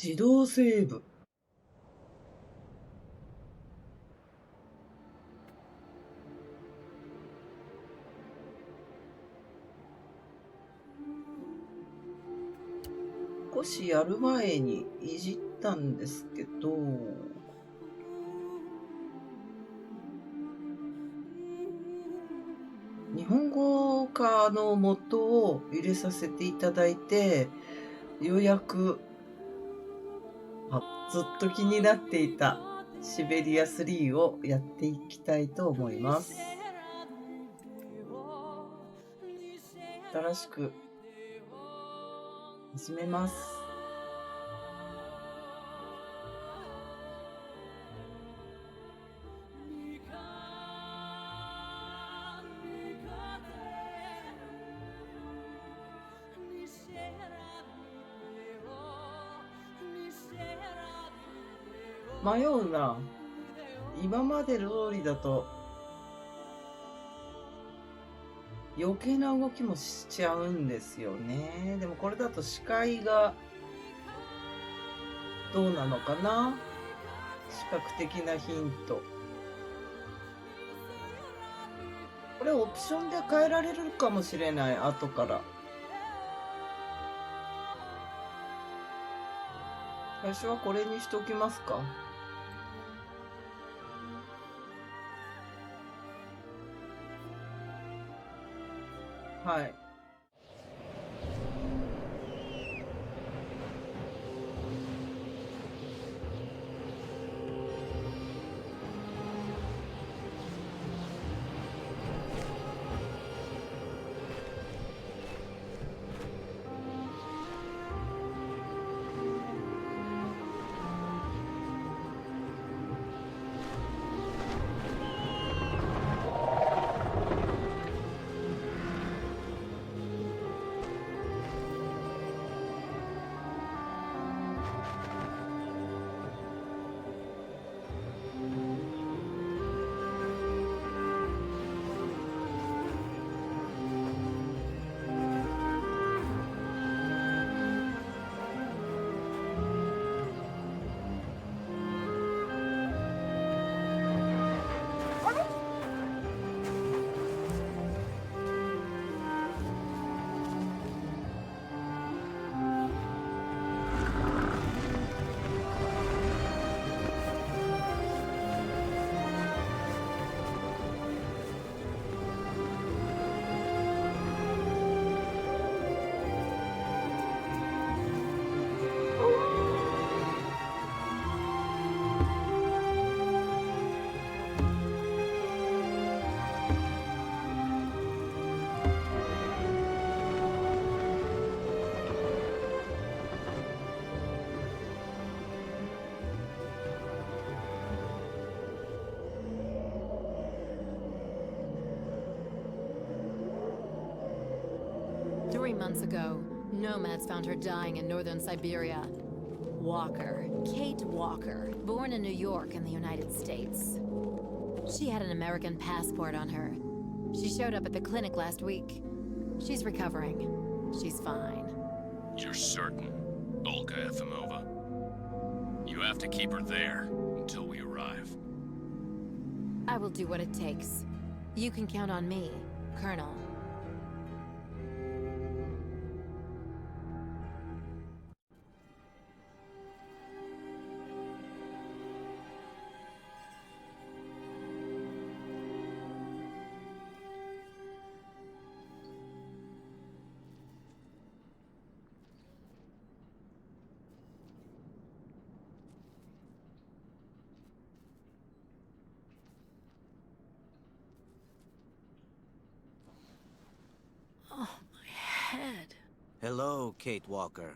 自動セーブ。少しやる前にいじったんですけど、日本語化のモッドを入れさせていただいて、ようやくずっと気になっていたシベリア3をやっていきたいと思います。新しく始めます。迷うな。今まで通りだと余計な動きもしちゃうんですよね。でもこれだと視界がどうなのかな？視覚的なヒント。これオプションで変えられるかもしれない、後から。最初はこれにしときますか。はい。3 months ago, nomads found her dying in northern Siberia. Walker, Kate Walker, born in New York in the United States. She had an American passport on her. She showed up at the clinic last week. She's recovering. She's fine. You're certain, Olga Efimova? You have to keep her there until we arrive. I will do what it takes. You can count on me, Colonel. Oh, my head. Hello, Kate Walker.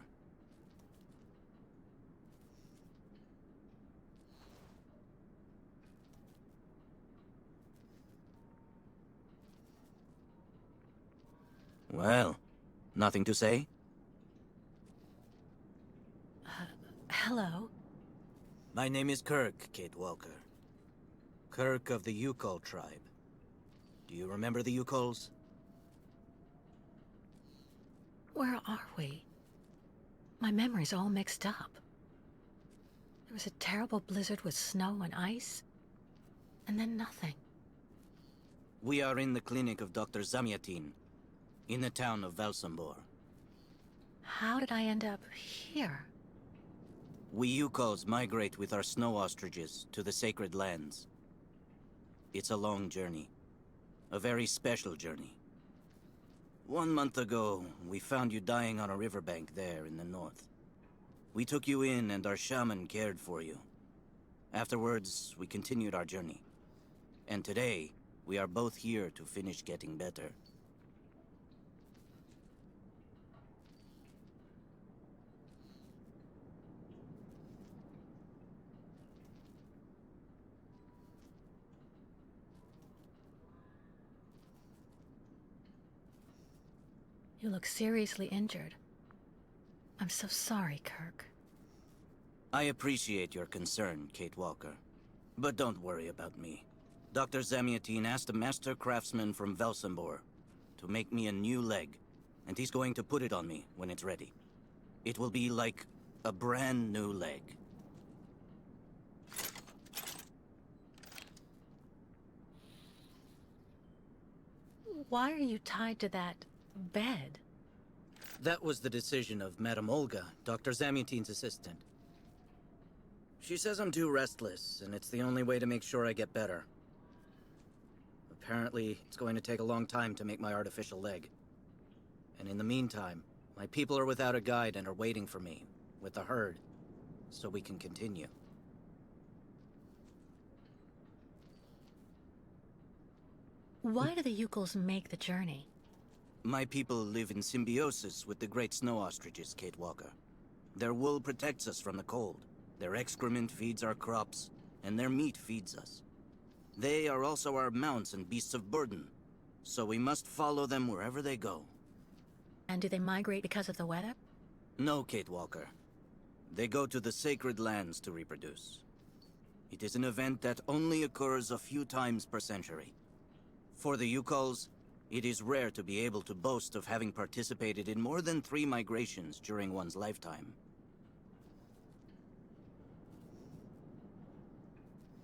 Well, nothing to say? Hello? My name is Kirk, Kate Walker. Kirk of the Yukol tribe. Do you remember the Yukols? Where are we? My memory's all mixed up. was a terrible blizzard with snow and ice, and then nothing. We are in the clinic of Dr. Zamyatin, in the town of Valsambor. How did I end up here? We Yukos migrate with our snow ostriches to the sacred lands. It's a long journey. A very special journey. 1 month ago, we found you dying on a riverbank there in the north. We took you in and our shaman cared for you. Afterwards, we continued our journey. And today, we are both here to finish getting better. You look seriously injured. I'm so sorry, Kirk. I appreciate your concern, Kate Walker. But don't worry about me. Dr. Zamyatin asked a master craftsman from Valsambor to make me a new leg, and he's going to put it on me when it's ready. It will be like a brand new leg. Why are you tied to that bed? That was the decision of Madame Olga, Dr. Zamyatin's assistant. She says I'm too restless, and it's the only way to make sure I get better. Apparently, it's going to take a long time to make my artificial leg. And in the meantime, my people are without a guide and are waiting for me, with the herd, so we can continue. Why do the Yukos make the journey? My people live in symbiosis with the great snow ostriches, Kate Walker. Their wool protects us from the cold, their excrement feeds our crops, and their meat feeds us. They are also our mounts and beasts of burden, so we must follow them wherever they go. And do they migrate because of the weather? No, Kate Walker. They go to the sacred lands to reproduce. It is an event that only occurs a few times per century. For the Yukos, it is rare to be able to boast of having participated in more than 3 migrations during one's lifetime.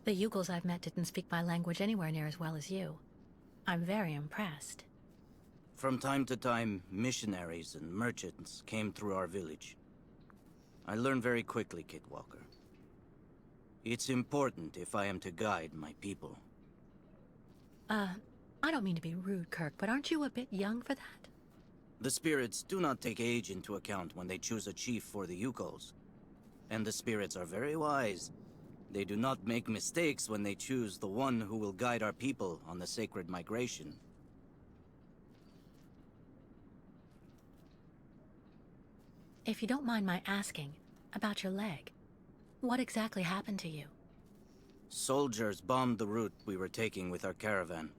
The Yukos I've met didn't speak my language anywhere near as well as you. I'm very impressed. From time to time, missionaries and merchants came through our village. I learned very quickly, Kate Walker. It's important if I am to guide my people. I don't mean to be rude, Kirk, but aren't you a bit young for that? The spirits do not take age into account when they choose a chief for the Yukos. And the spirits are very wise. They do not make mistakes when they choose the one who will guide our people on the sacred migration. If you don't mind my asking, about your leg, what exactly happened to you? Soldiers bombed the route we were taking with our caravan.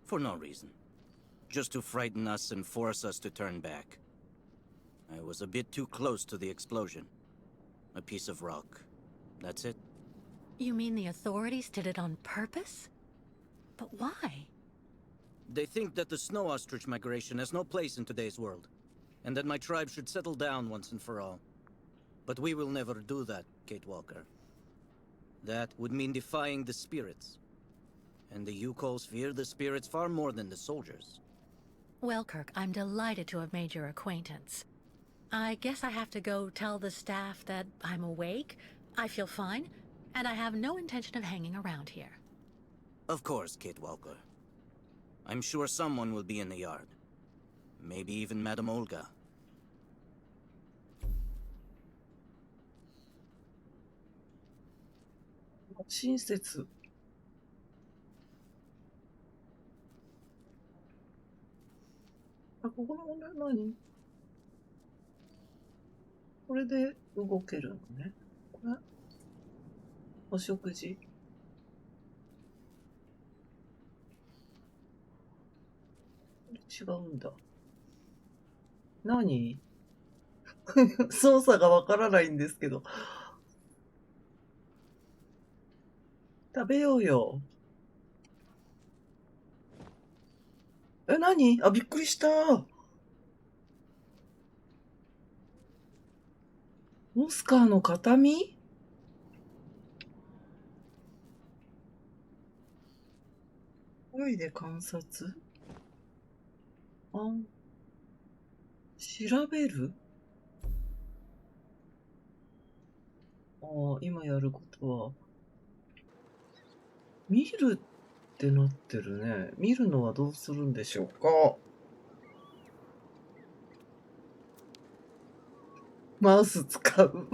For no reason. Just to frighten us and force us to turn back. I was a bit too close to the explosion. A piece of rock. That's it. You mean the authorities did it on purpose? But why? They think that the snow ostrich migration has no place in today's world, and that my tribe should settle down once and for all. But we will never do that, Kate Walker. That would mean defying the spirits. And the Yukos fear the spirits far more than the soldiers. Well, Kirk, I'm delighted to have made your acquaintance. I guess I have to go tell the staff that I'm awake, I feel fine, and I have no intention of hanging around here. Of course, Kate Walker. I'm sure someone will be in the yard. Maybe even Madame Olga.親切。あ、ここの問題何？これで動けるのね。これお食事。違うんだ。何？操作がわからないんですけど。食べようよ。え、何？あ、びっくりした。オスカーの形見？ AI で観察？調べる？今やることは、見るってなってるね。見るのはどうするんでしょうか。マウス使う。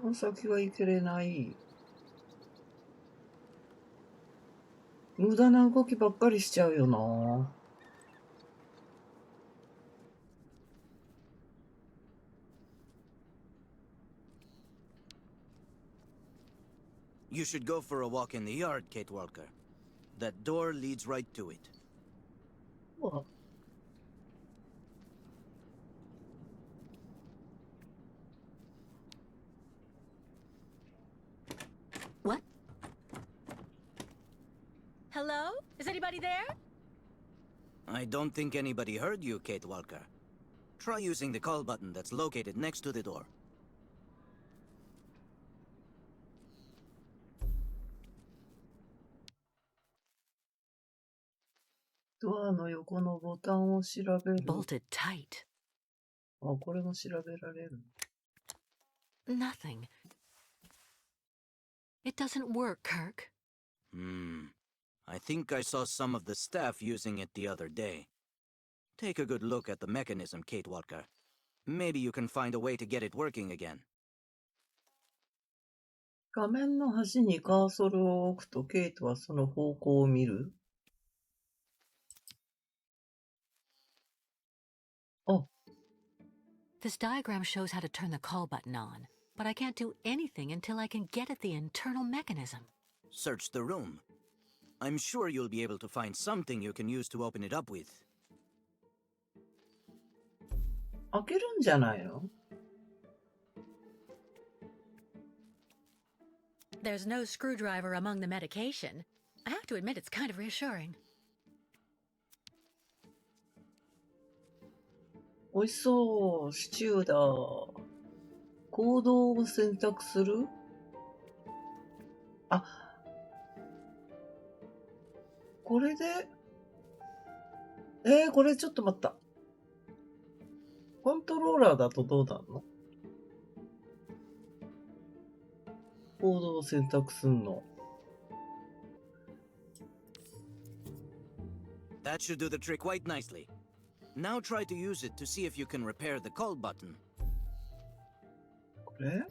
この先は行けれない。無駄な動きばっかりしちゃうよな。You should go for a walk in the yard, Kate Walker. That door leads right to it. What? What? Hello? Is anybody there? I don't think anybody heard you, Kate Walker. Try using the call button that's located next to the door. ドアの横のボタンを調べる。Bolted tight. これも調べられる。Nothing. It doesn't work, Kirk. I think I saw some of the staff using it the other day. Take a good look at the mechanism, Kate Walker. Maybe you can find a way to get it working again. 画面の端にカーソルを置くと、ケイトはその方向を見る。This diagram shows how to turn the call button on, but I can't do anything until I can get at the internal mechanism. Search the room. I'm sure you'll be able to find something you can use to open it up with. 開けるんじゃないの？ There's no screwdriver among the medication. I have to admit it's kind of reassuring. 美味しそう。シチューだ。行動を選択する？これで、これちょっと待った。コントローラーだとどうなの？行動を選択すんの。That should do the trick quite nicely. Now try to use it to see if you can repair the call button. これ？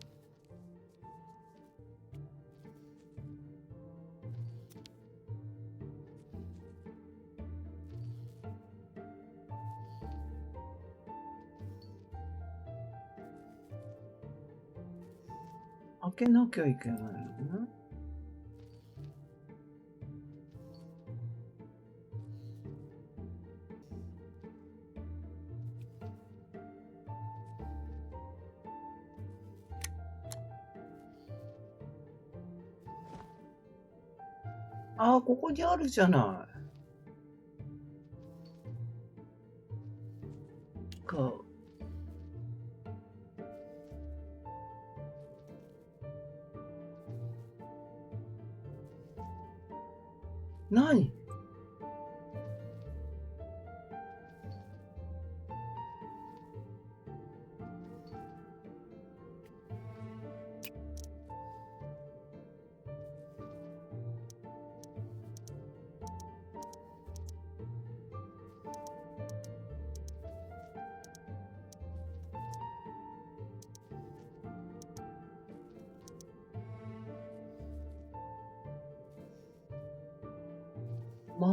開けなきゃいけないのね。ここにあるじゃない。何？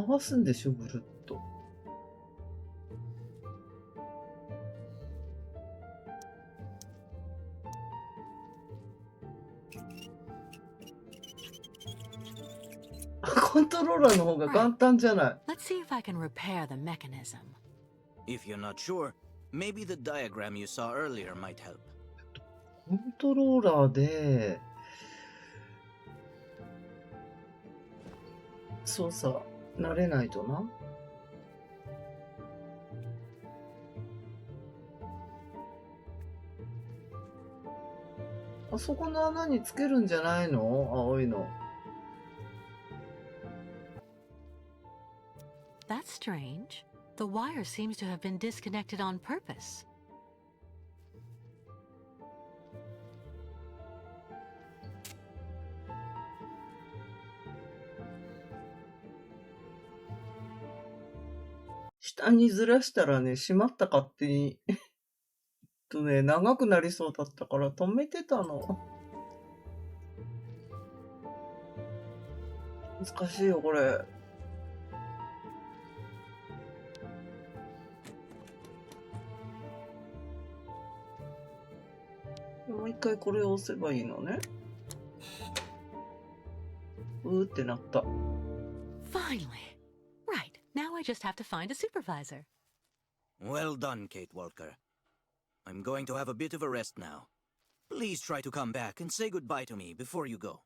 回すんでしょ、ぐるっと。コントローラーの方が簡単じゃない。Let's see if I can repair the mechanism. If you're not sure, maybe the diagram you saw earlier might help. コントローラーで操作慣れないとな。あそこの穴につけるんじゃないの？青いの。That's strange. The wire seems to have been disconnected on purpose.下にずらしたらね、閉まった勝手に。長くなりそうだったから止めてたの。難しいよ、これ。もう一回これを押せばいいのね。ってなった。Finally. Right. Now I just have to find a supervisor. Well done, Kate Walker. I'm going to have a bit of a rest now. Please try to come back and say goodbye to me before you go.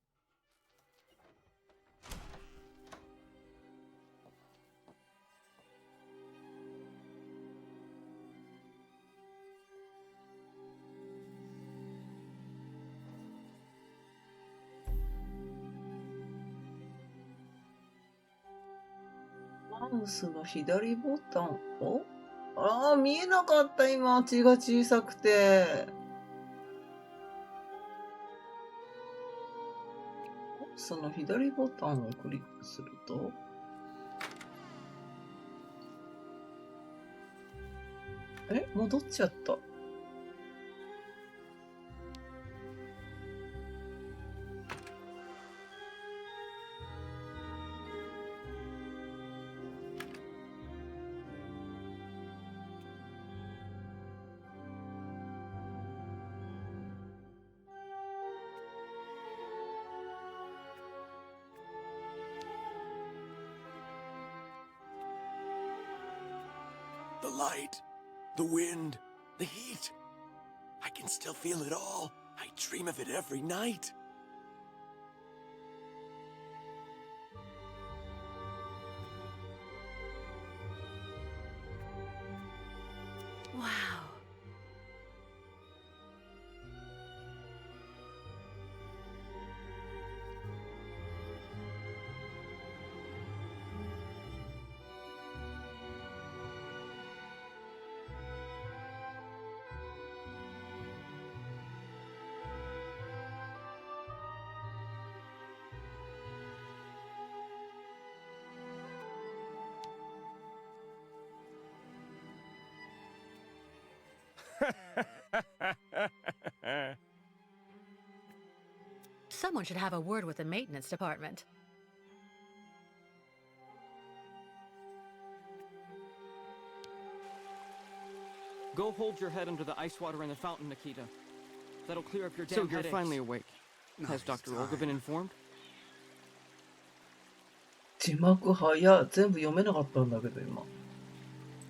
マウスの左ボタンを見えなかった、今。血が小さくて。その左ボタンをクリックすると、戻っちゃった。The light, the wind, the heat. I can still feel it all. I dream of it every night. Wow. Someone should have a word with the maintenance department. Go hold your head under the ice water in the fountain, Nikita. That'll clear up your damn headaches. So you're finally awake. Has Dr. Olga been informed? 字幕早。全部読めなかったんだけど、今。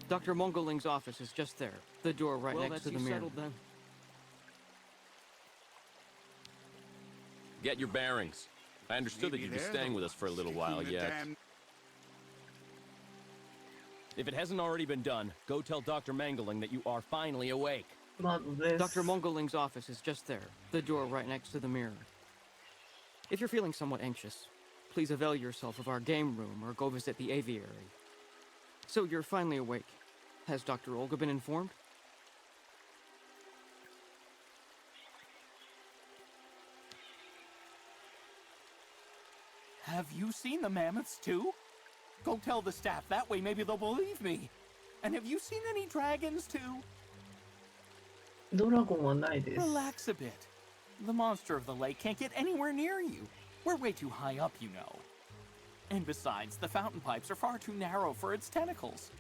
Dr. Mongoling's office is just there. The door right next to the mirror. Then. Get your bearings. I understood that you'd be staying with us for a little while yet. If it hasn't already been done, go tell Dr. Mangoling that you are finally awake. Dr. Mongoling's office is just there. The door right next to the mirror. If you're feeling somewhat anxious, please avail yourself of our game room or go visit the aviary. So you're finally awake. Has Dr. Olga been informed? Have you seen the mammoths too? Go tell the staff, that way maybe they'll believe me. And have you seen any dragons too? ドラゴンはないです。 Relax a bit. The monster of the lake can't get anywhere near you. We're way too high up, you know. And besides, the fountain pipes are far too narrow for its tentacles.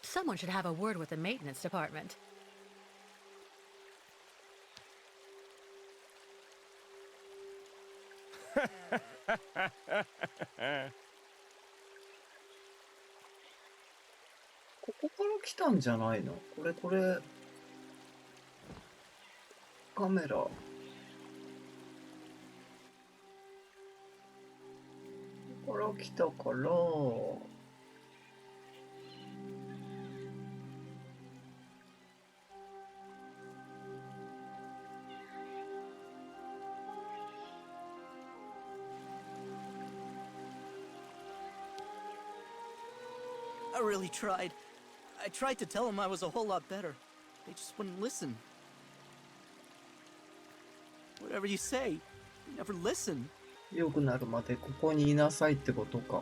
Someone should have a word with the maintenance department. ここから来たんじゃないの？これ、カメラ。ここから来たから、I really tried. I tried to tell them I was a whole lot better. They just wouldn't listen. Whatever you say, you never listen. 良くなるまでここにいなさいってことか。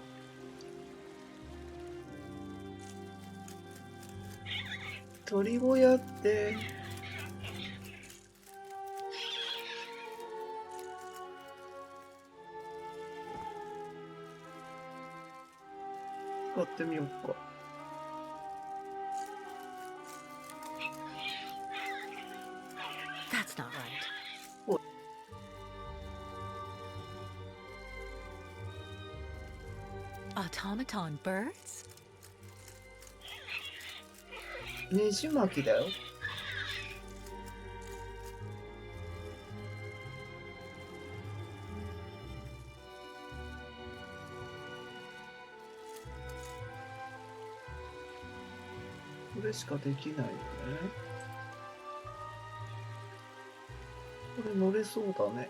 鳥小屋って、使ってみようか。That's not right. Automaton birds? ねじ巻きだよ。これしかできないよね。これ乗れそうだね。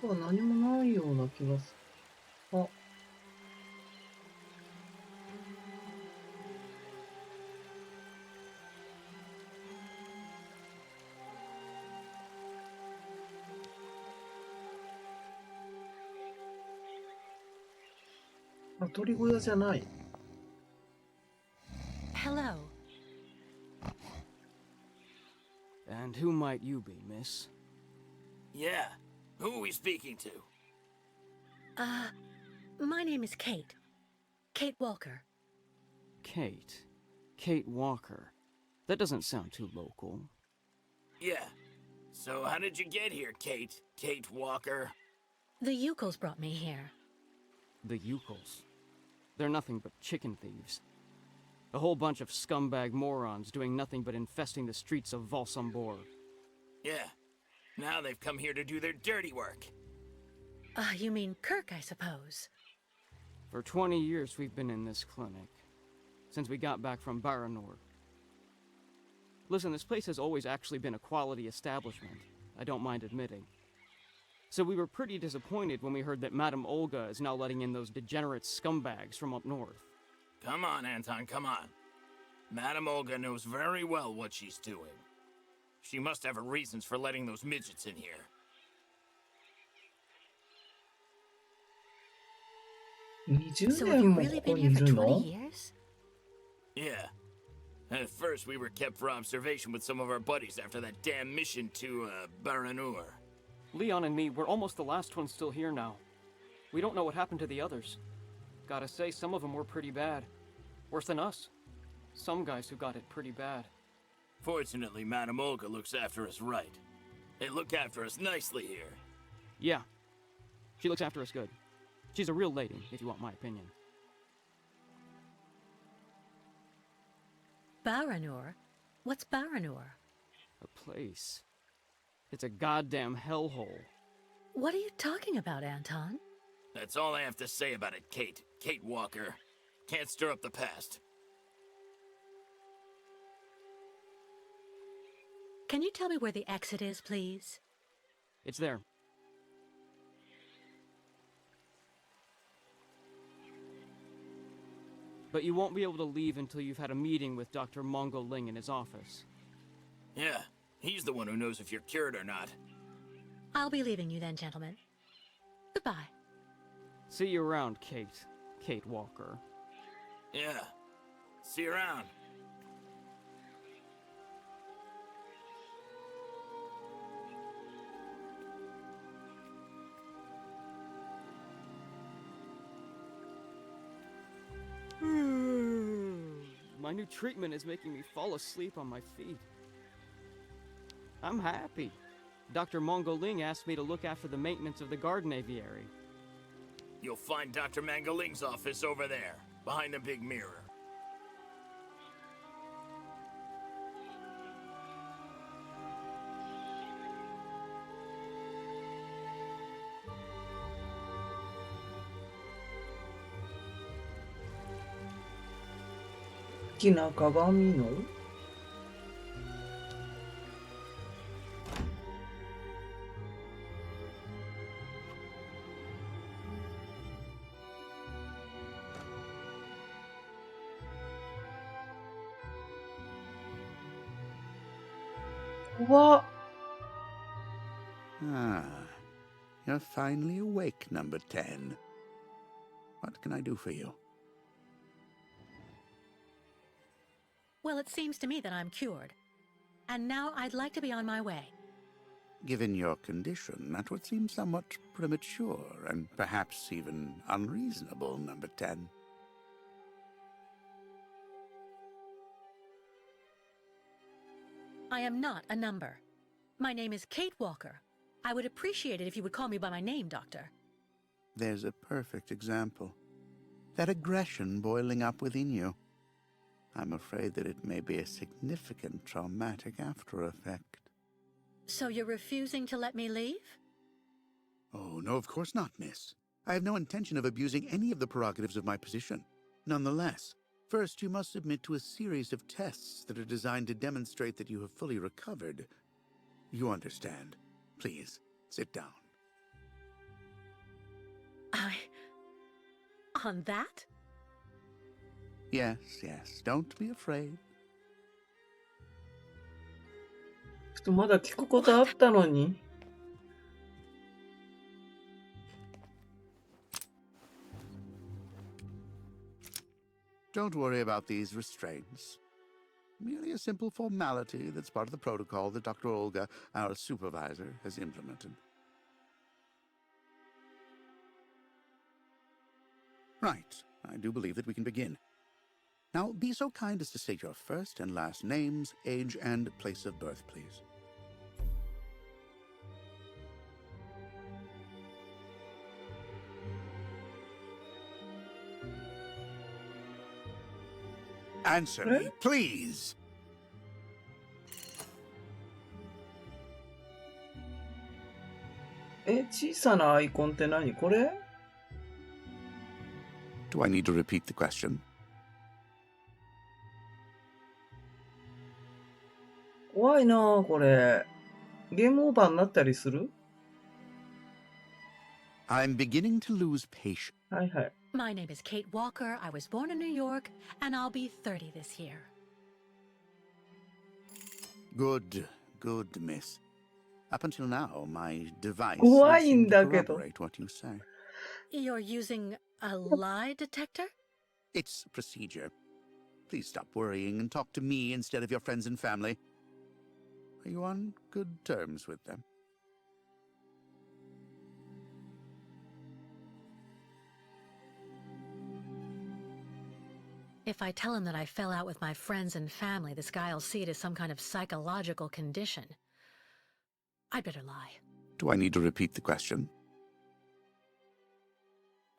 何もないような気がする。あ。あ、鳥小屋じゃない。Hello. And who might you be, miss? Yeah. Who are we speaking to? My name is Kate. Kate Walker. Kate. Kate Walker. That doesn't sound too local. Yeah. So how did you get here, Kate? Kate Walker? The Yukos brought me here. The Yukos. They're nothing but chicken thieves. A whole bunch of scumbag morons doing nothing but infesting the streets of Valsambor. Yeah. Now they've come here to do their dirty work. You mean Kirk, I suppose. For 20 years we've been in this clinic. Since we got back from Baranor. Listen, this place has always actually been a quality establishment. I don't mind admitting. So we were pretty disappointed when we heard that Madame Olga is now letting in those degenerate scumbags from up north. Come on, Anton, come on. Madame Olga knows very well what she's doing. She must have her reasons for letting those midgets in here. 20 So have 年 you も really ここ been に here い for る 20 の？ years? Yeah. At first, we were kept for observation with some of our buddies after that damn mission to, Baranur. Leon and me, we're almost the last ones still here now. We don't know what happened to the others. Gotta say, some of them were pretty bad. Worse than us. Some guys who got it pretty bad. Fortunately, Madame Olga looks after us right. They look after us nicely here. Yeah. She looks after us good. She's a real lady, if you want my opinion. Baranur? What's Baranur? A place. It's a goddamn hellhole. What are you talking about, Anton? That's all I have to say about it, Kate. Kate Walker. Can't stir up the past. Can you tell me where the exit is, please? It's there. But you won't be able to leave until you've had a meeting with Dr. Mongo Ling in his office. Yeah, he's the one who knows if you're cured or not. I'll be leaving you then, gentlemen. Goodbye. See you around, Kate. Kate Walker. Yeah. See you around. My new treatment is making me fall asleep on my feet. I'm happy. Dr. Mongoling asked me to look after the maintenance of the garden aviary. You'll find Dr. Mangoling's office over there, behind the big mirror.大きな鏡の怖っ。 Ah, you're finally awake, number 10. What can I do for you? Well, it seems to me that I'm cured. And now I'd like to be on my way. Given your condition, that would seem somewhat premature and perhaps even unreasonable, number 10. I am not a number. My name is Kate Walker. I would appreciate it if you would call me by my name, Doctor. There's a perfect example. That aggression boiling up within you. I'm afraid that it may be a significant traumatic after effect. So you're refusing to let me leave? Oh, no, of course not, miss. I have no intention of abusing any of the prerogatives of my position. Nonetheless, first you must submit to a series of tests that are designed to demonstrate that you have fully recovered. You understand. Please, sit down. On that? Yes, yes, don't be afraid. ちょっとまだ聞くことあったのに。Don't worry about these restraints. Merely a simple formality that's part of the protocol that Dr. Olga, our supervisor, has implemented. Right. I do believe that we can begin. Now, be so kind as to state your first and last names, age, and place of birth, please. Answer me, please. 小さなアイコンって何これ？ Do I need to repeat the question? 怖いなあこれ。ゲームオーバーになったりする？ I'm beginning to lose patience. はいはい。My name is Kate Walker. I was born in New York, and I'll be 30 this year. Good, miss. Up until now, my device 怖 has いん seemed だ to けど。 corroborate what you say. You're using a lie detector? It's procedure. Please stop worrying and talk to me instead of your friends and family. Are you on good terms with them? If I tell him that I fell out with my friends and family, this guy'll see it as some kind of psychological condition. I'd better lie. Do I need to repeat the question?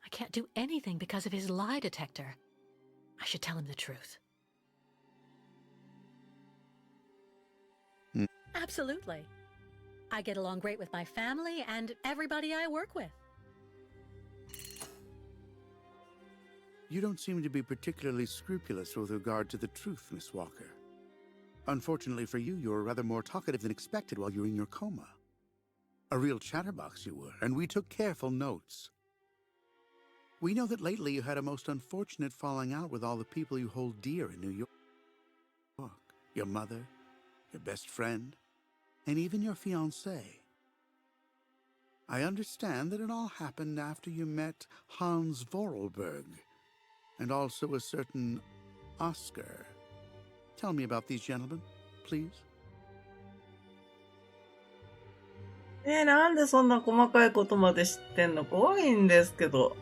I can't do anything because of his lie detector. I should tell him the truth. Absolutely. I get along great with my family and everybody I work with. You don't seem to be particularly scrupulous with regard to the truth, Miss Walker. Unfortunately for you, you were rather more talkative than expected while you were in your coma. A real chatterbox you were, and we took careful notes. We know that lately you had a most unfortunate falling out with all the people you hold dear in New York. Your mother, your best friend, and even your fiancé. I understand that it all happened after you met Hans Vorarlberg, and also a certain Oscar. Tell me about these gentlemen, please. なんでそんな細かいことまで知ってんの？怖いんですけど。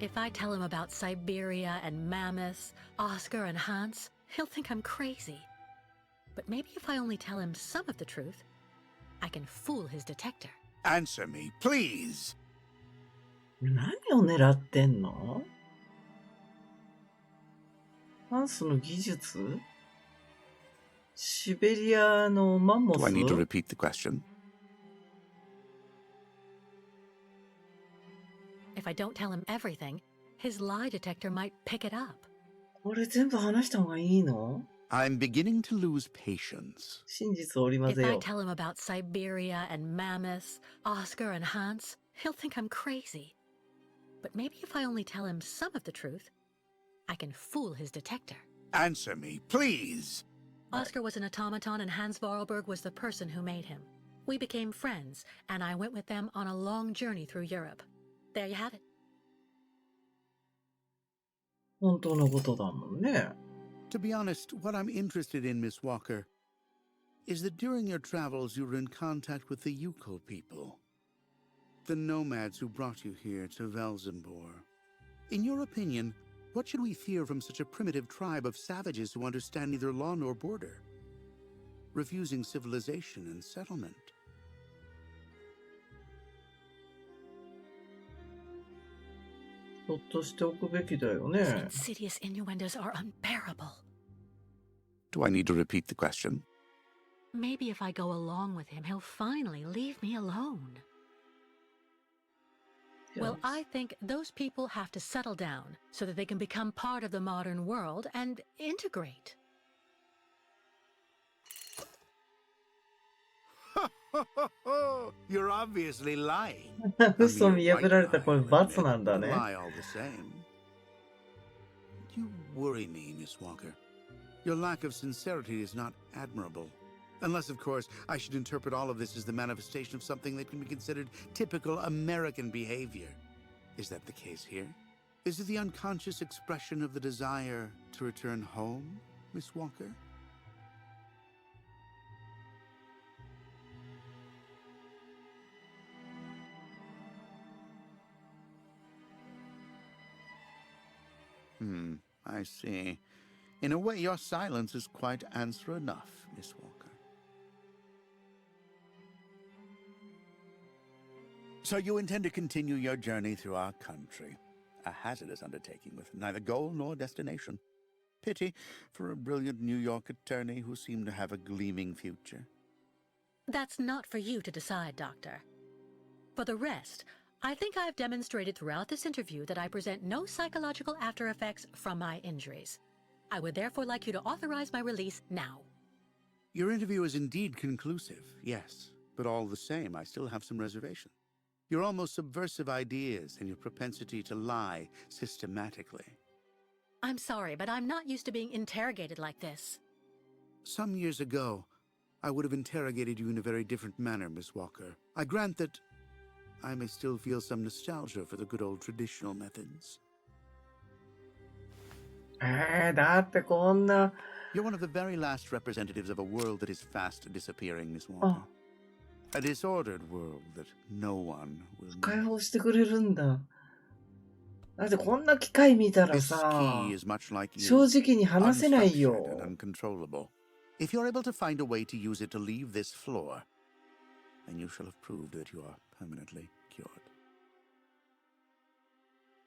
If I tell him about Syberia and mammoths, Oscar and Hans, he'll think I'm crazy. But maybe if I only tell him some of the truth, I can fool his detector. Answer me, please. 何を狙ってんの？ハンスの技術？シベリアのマンモ Do I need to ス？ repeat the question? If I don't tell him everything, his lie detector might pick it up. これ全部話した方がいいの？ I'm beginning to lose patience. 真実を織り If 交ぜ I よう。 tell him about Syberia and mammoths, Oscar and Hans, he'll think I'm crazy. But maybe if I only tell him some of the truth, I can fool his detector. Answer me, please. Oscar was an automaton and Hans Vorarlberg was the person who made him. We became friends, and I went with them on a long journey through Europe. There you have it. 本当のことだもんね。To be honest, what I'm interested in, Miss Walker, is that during your travels you were in contact with the Yukon people, the nomads who brought you here to Velzembor. In your opinion, what should we fear from such a primitive tribe of savages who understand neither law nor border, refusing civilization and settlement? そっとしておくべきだよ His ね。 insidious innuendos are unbearable. Do I need to repeat the question? Maybe if I go along with him, he'll finally leave me alone. Well, I think those people have to settle down so that they can become part of the modern world and integrate. You're obviously lying. 嘘見破られたこれ I'll 罰 admit, なんだ but ね。 lie all the same. You worry me, Miss Walker. Your lack of sincerity is not admirable. Unless, of course, I should interpret all of this as the manifestation of something that can be considered typical American behavior. Is that the case here? Is it the unconscious expression of the desire to return home, Miss Walker? I see. In a way, your silence is quite answer enough, Miss Walker. So you intend to continue your journey through our country. A hazardous undertaking with neither goal nor destination. Pity for a brilliant New York attorney who seemed to have a gleaming future. That's not for you to decide, Doctor. For the rest, I think I've demonstrated throughout this interview that I present no psychological after effects from my injuries. I would therefore like you to authorize my release now. Your interview is indeed conclusive, yes. But all the same, I still have some reservation. Your almost subversive ideas and your propensity to lie systematically. I'm sorry, but I'm not used to being interrogated like this. Some years ago, I would have interrogated you in a very different manner, Miss Walker. I grant that I may still feel some nostalgia for the good old traditional methods. だってこんな。 You're one of the very last representatives of a world that is fast disappearing, Miss Walker. A disordered world that no one will 解 know. 放してくれるんだ。だってこんな機械見たら This さ、 key is much like you. 正直に話せないよ。 Unstructured and uncontrollable. If you're able to find a way to use it to leave this floor, then you shall have proved that you are permanently cured.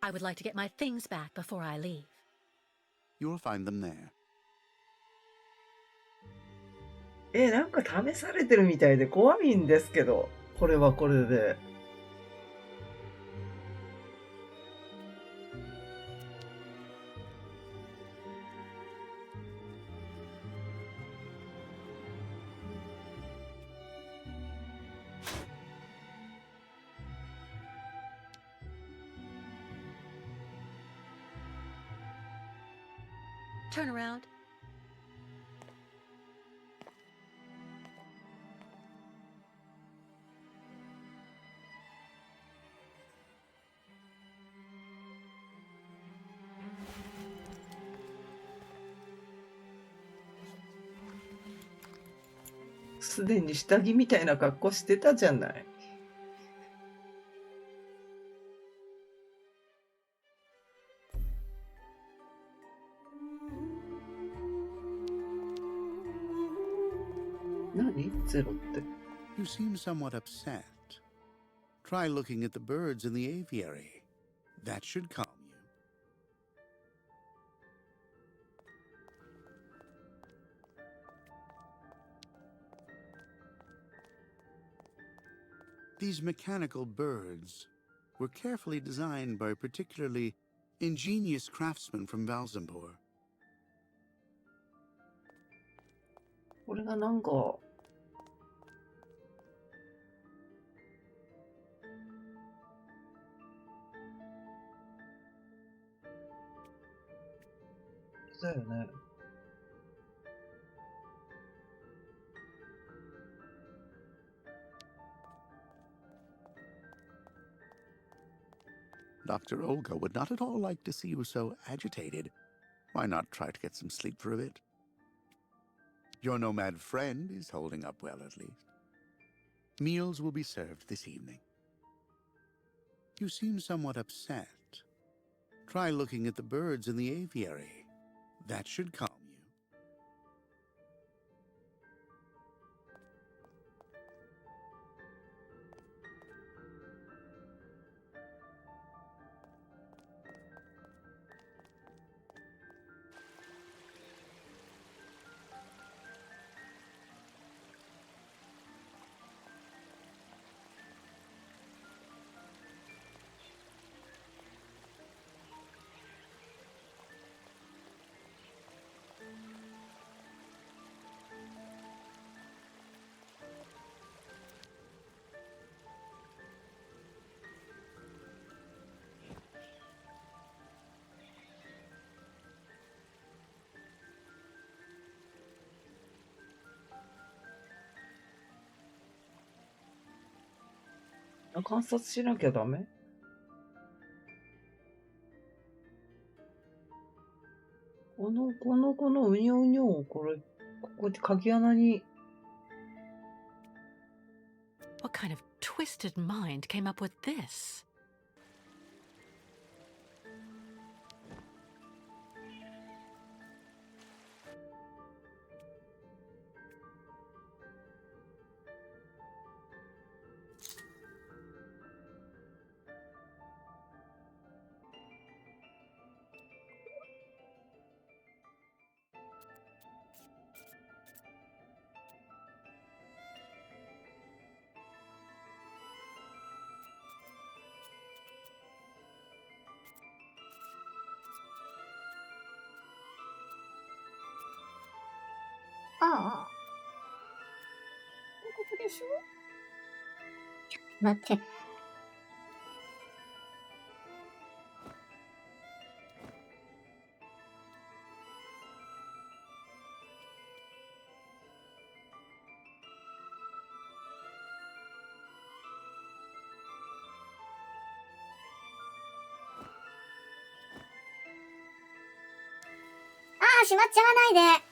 I would like to get my things back before I leave. You will find them there. なんか試されてるみたいで怖いんですけど、これはこれで。Turn around. "すでに下着みたいな格好してたじゃない。何ゼロって。You seem somewhat upset. Try looking at the birds in the aviary. That should calm you. These mechanical birds were carefully designed by a particularly ingenious craftsman from Valzambor. これがなんか、だよね。Dr. Olga would not at all like to see you so agitated. Why not try to get some sleep for a bit? Your nomad friend is holding up well, at least. Meals will be served this evening. You seem somewhat upset. Try looking at the birds in the aviary. That should calm you.観察しなきゃダメ？このうにょうにょをここで鍵穴に。What kind of twisted mind came up with this?ああ。ここでしょ？待って。ああ、しまっちゃわないで。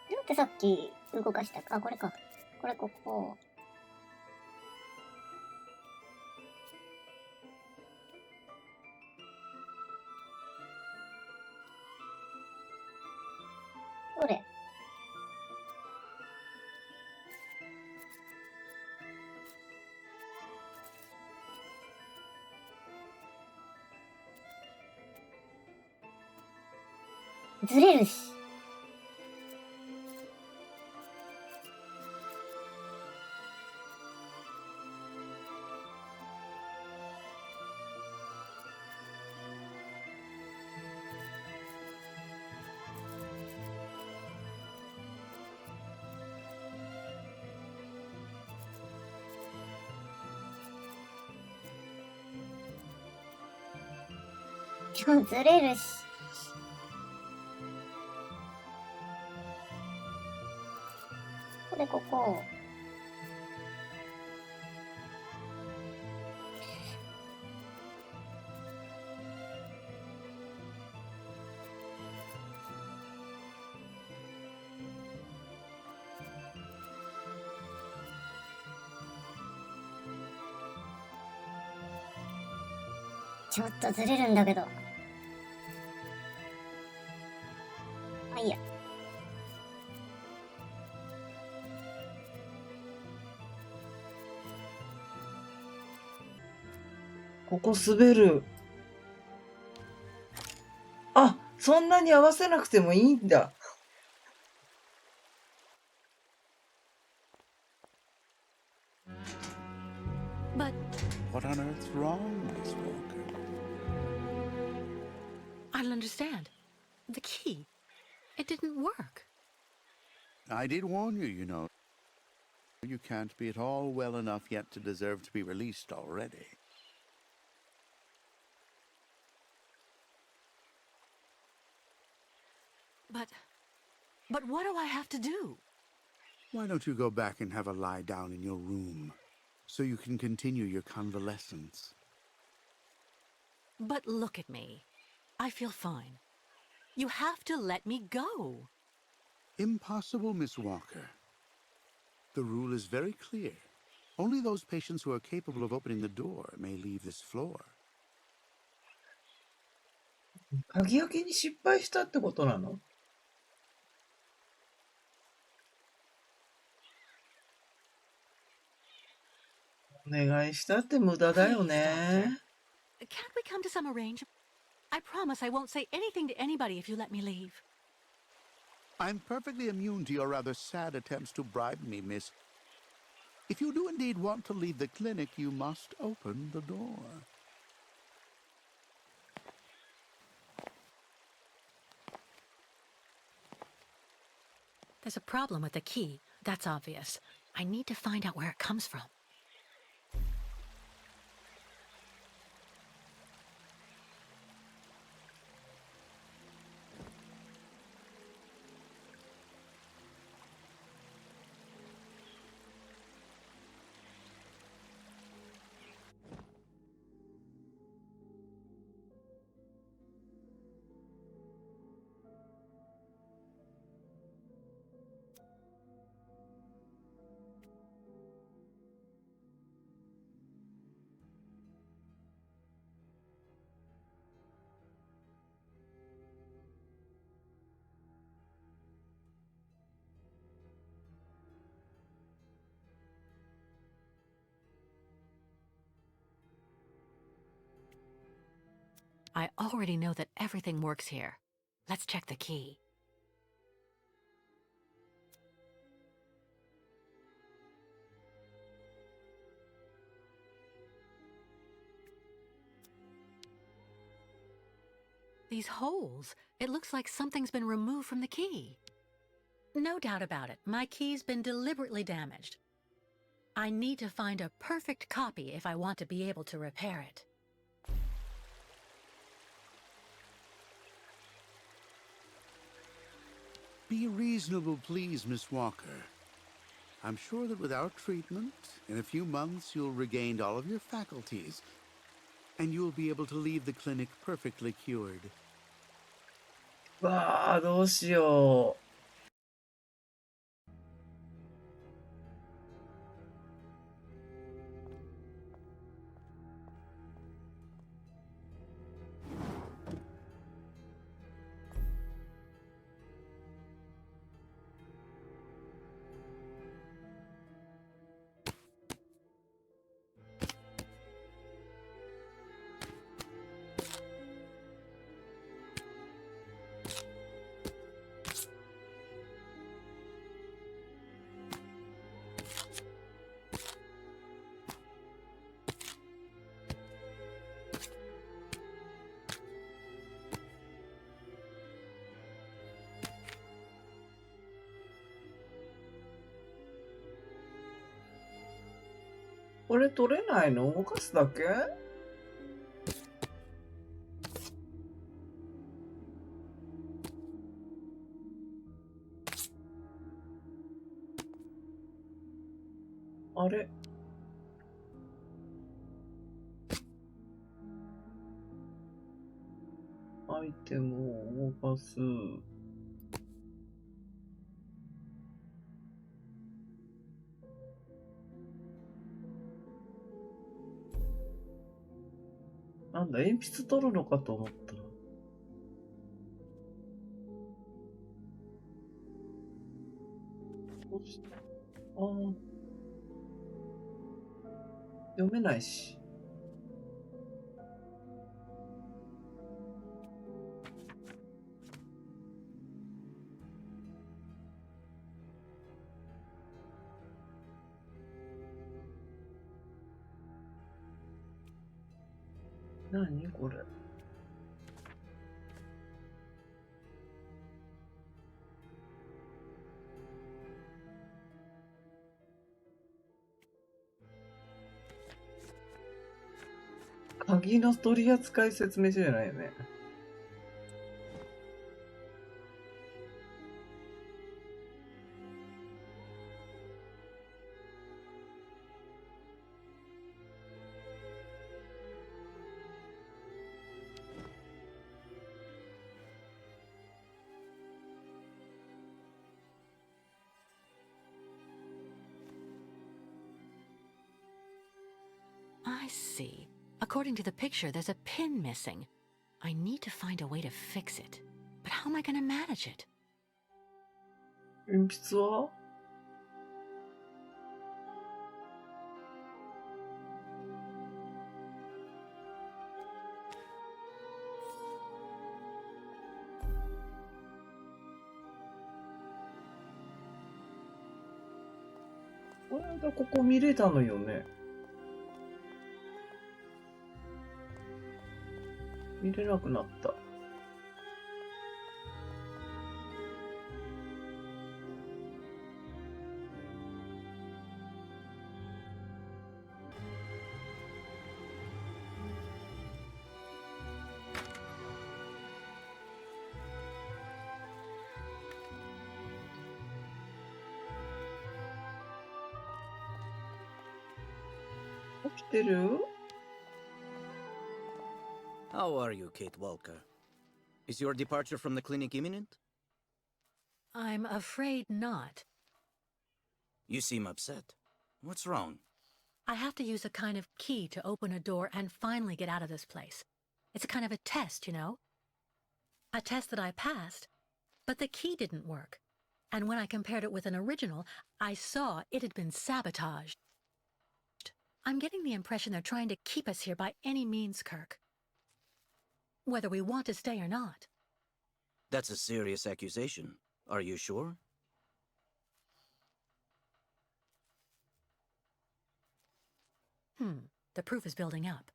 なんでさっき動かしたか。あ、これか。これここ。これ。ずれるし。ずれるし。これここ。ちょっとずれるんだけど。まあいいや。ここ滑る。あ、そんなに合わせなくてもいいんだ。But What on earth's wrong, Miss Walker? I don't understand. The key. It didn't work. I did warn you, you know. You can't be at all well enough yet to deserve to be released already. But what do I have to do? Why don't you go back and have a lie down in your room, so you can continue your convalescence? But look at me. I feel fine. You have to let me go. Impossible, Miss Walker. The rule is very clear. Only those patients who are capable of opening the door may leave this floor. 鍵開けに失敗したってことなの？お願いしたって無駄だよね。Can't we come to some arrangement? I promise I won't say anything to anybody if you let me leave. I'm perfectly immune to your rather sad attempts to bribe me, miss. If you do indeed want to leave the clinic, you must open the door. There's a problem with the key. That's obvious. I need to find out where it comes from. I already know that everything works here. Let's check the key. These holes. It looks like something's been removed from the key. No doubt about it. My key's been deliberately damaged. I need to find a perfect copy if I want to be able to repair it. Be reasonable, please, Miss Walker. I'm sure that without treatment, in a few months you'll regain all of your faculties, and you'll be able to leave the clinic perfectly cured. わあ、どうしよう。これ取れないの？動かすだけ？あれ？アイテムを動かす。なんだ、鉛筆取るのかと思った。ああ。読めないし。何これ。鍵の取扱説明書じゃないよね。I see. According to the picture, there's a pin missing. I need to find a way to fix it. But how am I going to manage it? 鉛筆はこの間ここ見れたのよね。見れなくなった。起きてる？ How are you, Kate Walker? Is your departure from the clinic imminent? I'm afraid not. You seem upset. What's wrong? I have to use a kind of key to open a door and finally get out of this place. It's a kind of a test, you know? A test that I passed, but the key didn't work. And when I compared it with an original, I saw it had been sabotaged. I'm getting the impression they're trying to keep us here by any means, Kirk. Whether we want to stay or not. That's a serious accusation. Are you sure? The proof is building up.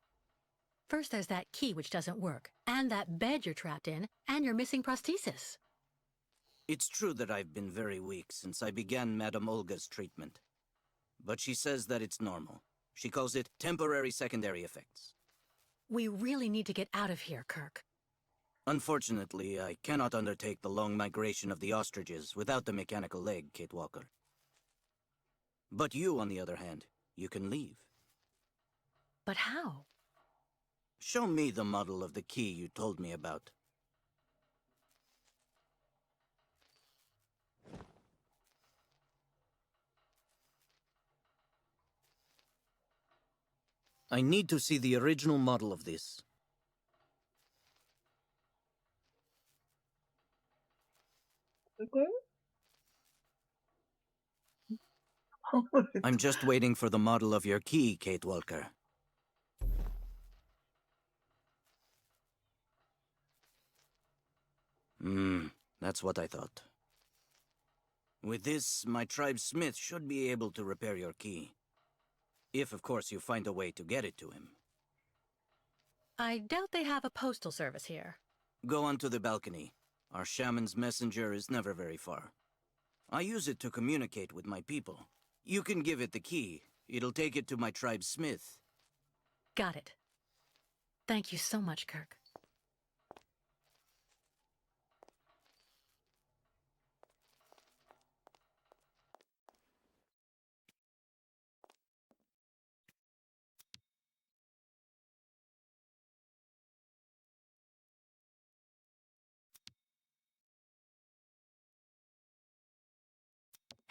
First there's that key which doesn't work, and that bed you're trapped in, and your missing prosthesis. It's true that I've been very weak since I began Madame Olga's treatment. But she says that it's normal. She calls it temporary secondary effects. We really need to get out of here, Kirk. Unfortunately, I cannot undertake the long migration of the ostriches without the mechanical leg, Kate Walker. But you, on the other hand, you can leave. But how? Show me the model of the key you told me about. I need to see the original model of this. Okay. I'm just waiting for the model of your key, Kate Walker. That's what I thought. With this, my tribe's smith should be able to repair your key. If, of course, you find a way to get it to him. I doubt they have a postal service here. Go onto the balcony. Our shaman's messenger is never very far. I use it to communicate with my people. You can give it the key. It'll take it to my tribe's smith. Got it. Thank you so much, Kirk.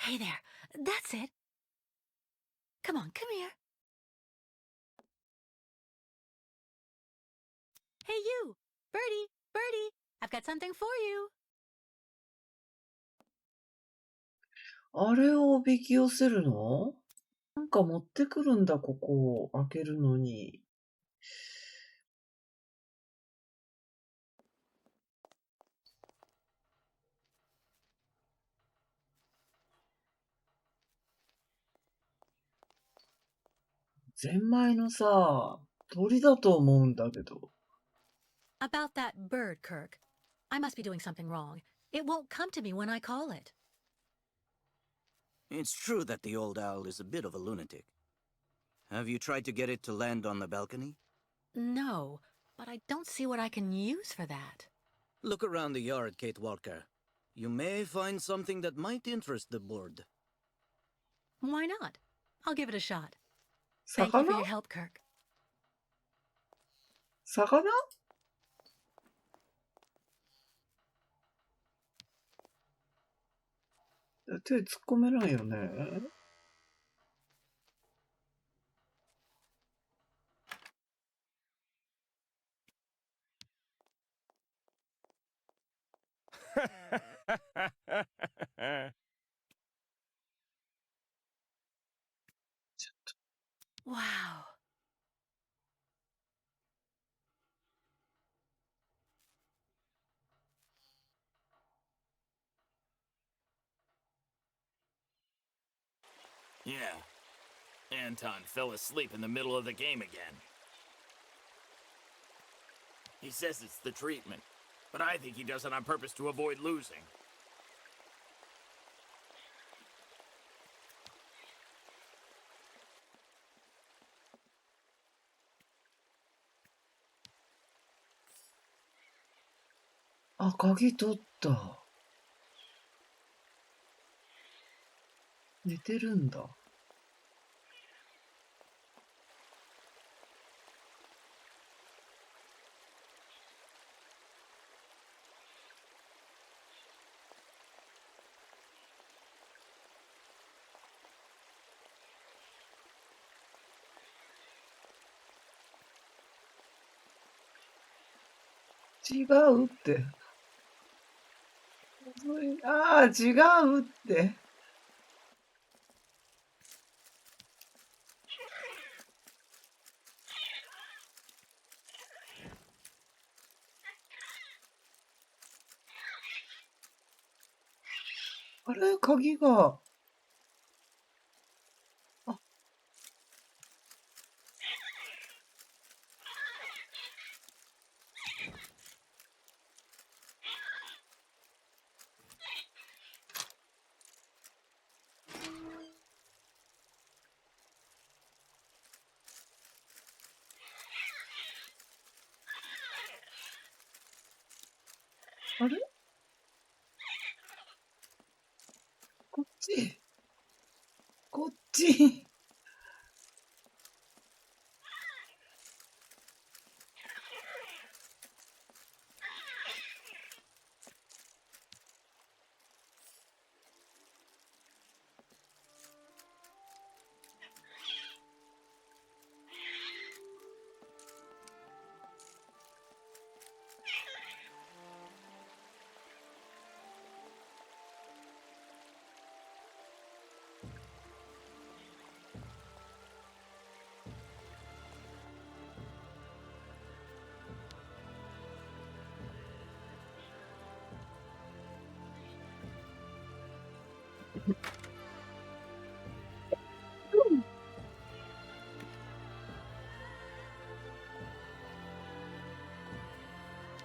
Hey there. That's it. Come on, come here. Hey, you! Birdie! Birdie! I've got something for you! あれをおびき寄せるの？なんか持ってくるんだ、ここを開けるのに。ゼンマイのさ、鳥だと思うんだけど。About that bird, Kirk. I must be doing something wrong. It won't come to me when I call it. It's true that the old owl is a bit of a lunatic. Have you tried to get it to land on the balcony? No, but I don't see what I can use for that. Look around the yard, Kate Walker. You may find something that might interest the board. Why not? I'll give it a shot. Thank you for your help, Kirk. 魚？手突っ込めないよね。Wow. Yeah. Anton fell asleep in the middle of the game again. He says it's the treatment, but I think he does it on purpose to avoid losing. Ah, 鍵取った。寝てるんだ。違うって。ああ、違うって。あれ、鍵が。あ、あれこっち。こっち。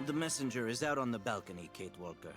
The messenger is out on the balcony, Kate Walker.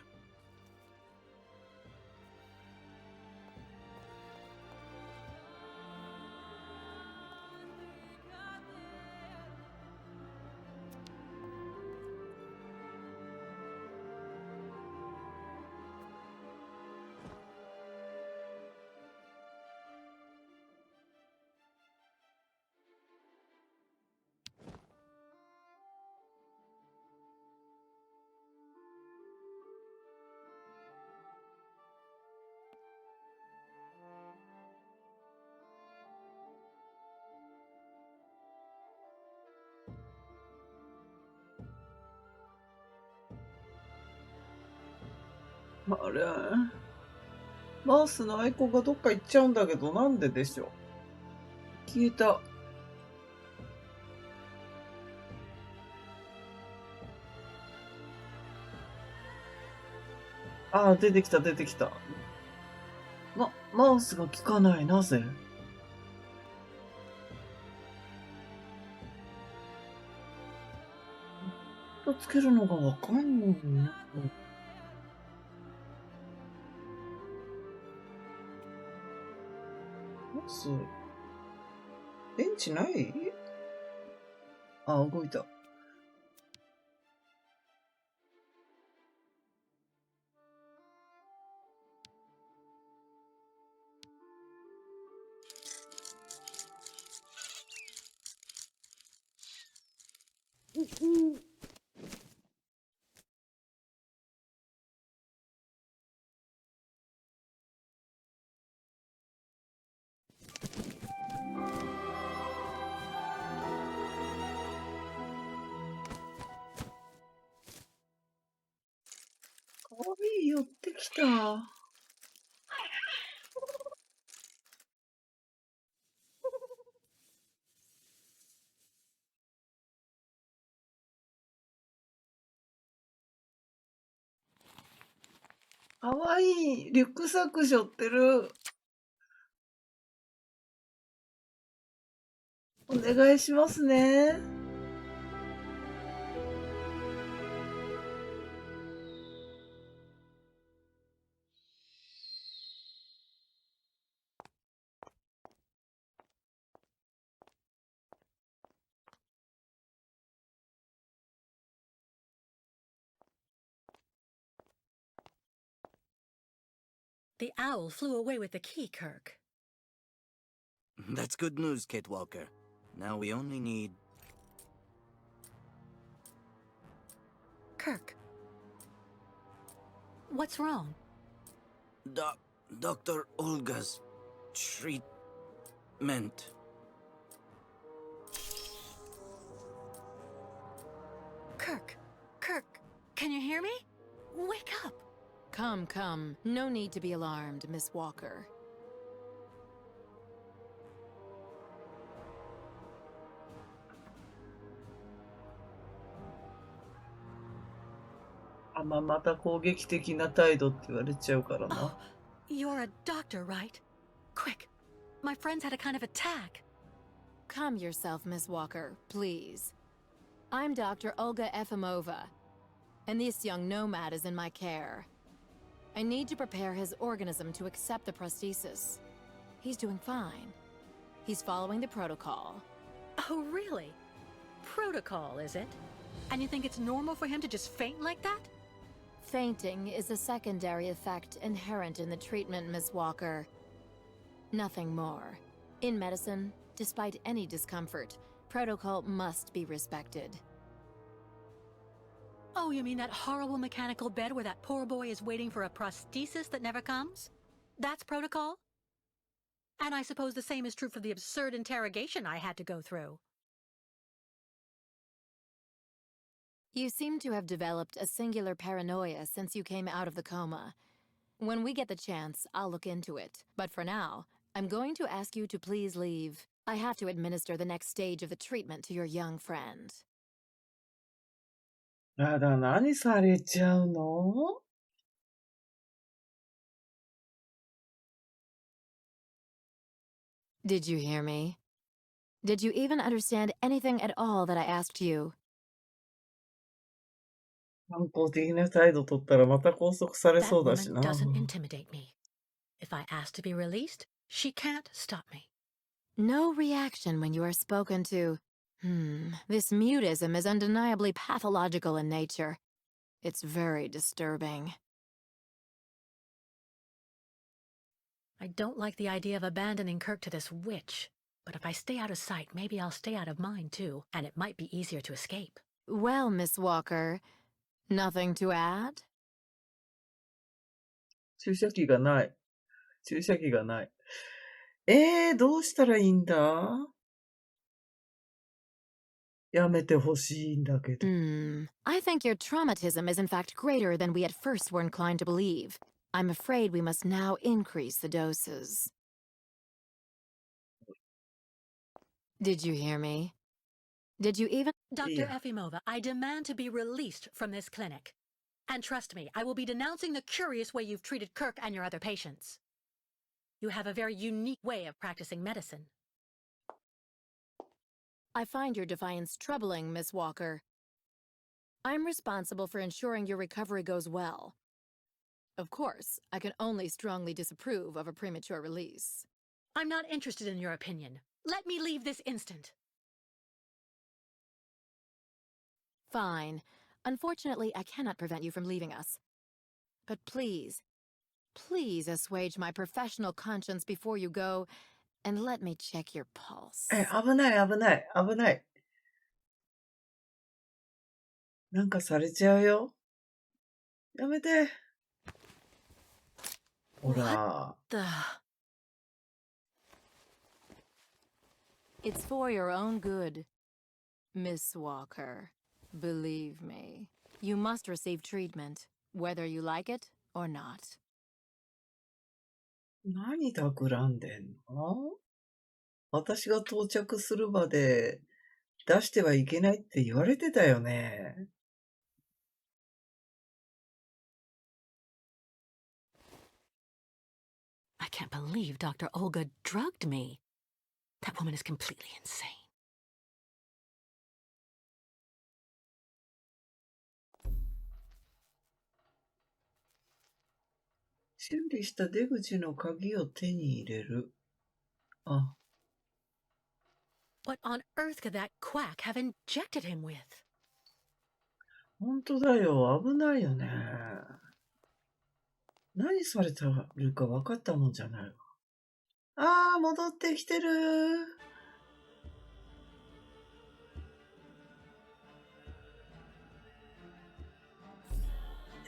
あれ、マウスのアイコンがどっか行っちゃうんだけど、なんででしょう。消えた。ああ、出てきた、出てきた。マウスが効かない。なぜ？とつけるのがわかんないね。マウス、電池ない？あ、動いた。かわいい、寄ってきた。かわいい。リュックサック背負ってる。お願いしますね。The owl flew away with the key, Kirk. That's good news, Kate Walker. Now we only need... Kirk. What's wrong? Dr. Olga's treatment. Kirk, can you hear me? Wake up. Come, come. No need to be alarmed, Miss Walker.あ、また攻撃的な態度って言われちゃうからな。You're a doctor, right? Quick. My friend's had a kind of attack. Calm yourself, Miss Walker, please. I'm Dr. Olga Efimova, and this young nomad is in my care. I need to prepare his organism to accept the prosthesis. He's doing fine. He's following the protocol. Oh, really? Protocol, is it? And you think it's normal for him to just faint like that? Fainting is a secondary effect inherent in the treatment, Miss Walker. Nothing more. In medicine, despite any discomfort, protocol must be respected. Oh, you mean that horrible mechanical bed where that poor boy is waiting for a prosthesis that never comes? That's protocol? And I suppose the same is true for the absurd interrogation I had to go through. You seem to have developed a singular paranoia since you came out of the coma. When we get the chance, I'll look into it. But for now, I'm going to ask you to please leave. I have to administer the next stage of the treatment to your young friend. やだ、何されちゃうの？ Did you hear me? Did you even understand anything at all that I asked you? 反抗的な態度取ったらまた拘束され That そうだし woman な。 doesn't intimidate me. If I ask to be released, she can't stop me. No reaction when you are spoken to. This mutism is undeniably pathological in nature. It's very disturbing. I don't like the idea of abandoning Kirk to this witch. But if I stay out of sight, maybe I'll stay out of mind too, and it might be easier to escape. Well, Miss Walker, nothing to add? 注射器がない。注射器がない。どうしたらいいんだ？やめてほしいんだけど。I think your traumatism is in fact greater than we at first were inclined to believe. I'm afraid we must now increase the doses. Did you hear me? Did you even— Dr. Yeah. Efimova, I demand to be released from this clinic. And trust me, I will be denouncing the curious way you've treated Kirk and your other patients. You have a very unique way of practicing medicine. I find your defiance troubling, Miss Walker. I'm responsible for ensuring your recovery goes well. Of course, I can only strongly disapprove of a premature release. I'm not interested in your opinion. Let me leave this instant. Fine. Unfortunately, I cannot prevent you from leaving us. But please, please assuage my professional conscience before you go, and let me check your pulse. 危ない危ない危ない。なんかされちゃうよ。やめて。ほら。It's for your own good, Miss Walker. Believe me, you must receive treatment, whether you like it or not. 何企んでんの？私が到着するまで出してはいけないって言われてたよね。I can't believe Dr. Olga drugged me. That woman is completely insane. 修理した出口の鍵を手に入れる。あ、What on earth could that quack have injected him with? 本当だよ。危ないよね。何されてるか分かったもんじゃないわ。あー、戻ってきてる。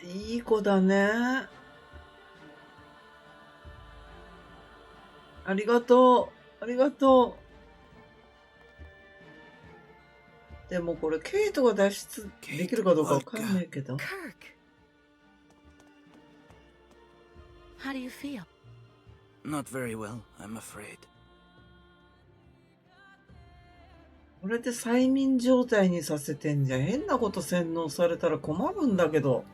いい子だね。ありがとう。ありがとう。でもこれ、ケイトが脱出できるかどうかわかんないけど。Kirk! How do you feel? Not very well, I'm afraid. これで催眠状態にさせてんじゃん。変なこと洗脳されたら困るんだけど。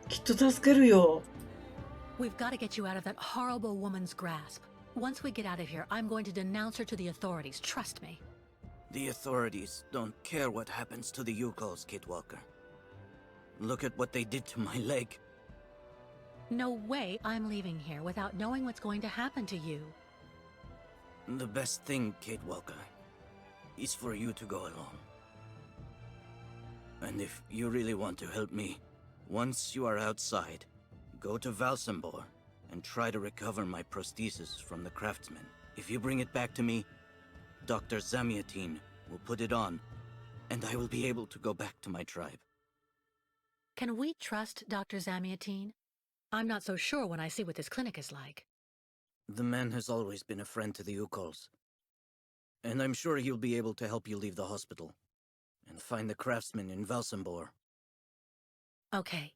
きっと助けるよ。We've got to get you out of that horrible woman's grasp. Once we get out of here, I'm going to denounce her to the authorities. Trust me. The authorities don't care what happens to the Yukos, Kid Walker. Look at what they did to my leg. No way I'm leaving here without knowing what's going to happen to you. The best thing, Kid Walker, is for you to go alone. And if you really want to help me, once you are outside, go to Valsambor and try to recover my prosthesis from the craftsman. If you bring it back to me, Dr. Zamiatin will put it on, and I will be able to go back to my tribe. Can we trust Dr. Zamiatin? I'm not so sure when I see what this clinic is like. The man has always been a friend to the Yukols. And I'm sure he'll be able to help you leave the hospital and find the craftsman in Valsambor. Okay.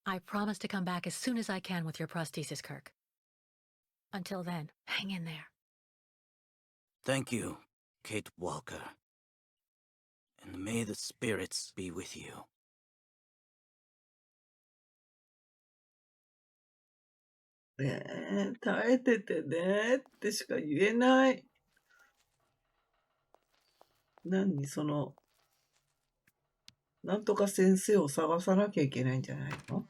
I promise to come back as soon as I can with your prosthesis, Kirk. Until then, hang in there. Thank you, Kate Walker. And may the spirits be with you. 耐えててねってしか言えない。なんとか先生を探さなきゃいけないんじゃないの？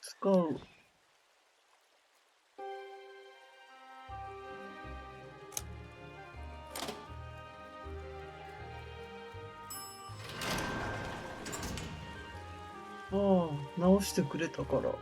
使う。ああ、直してくれたから。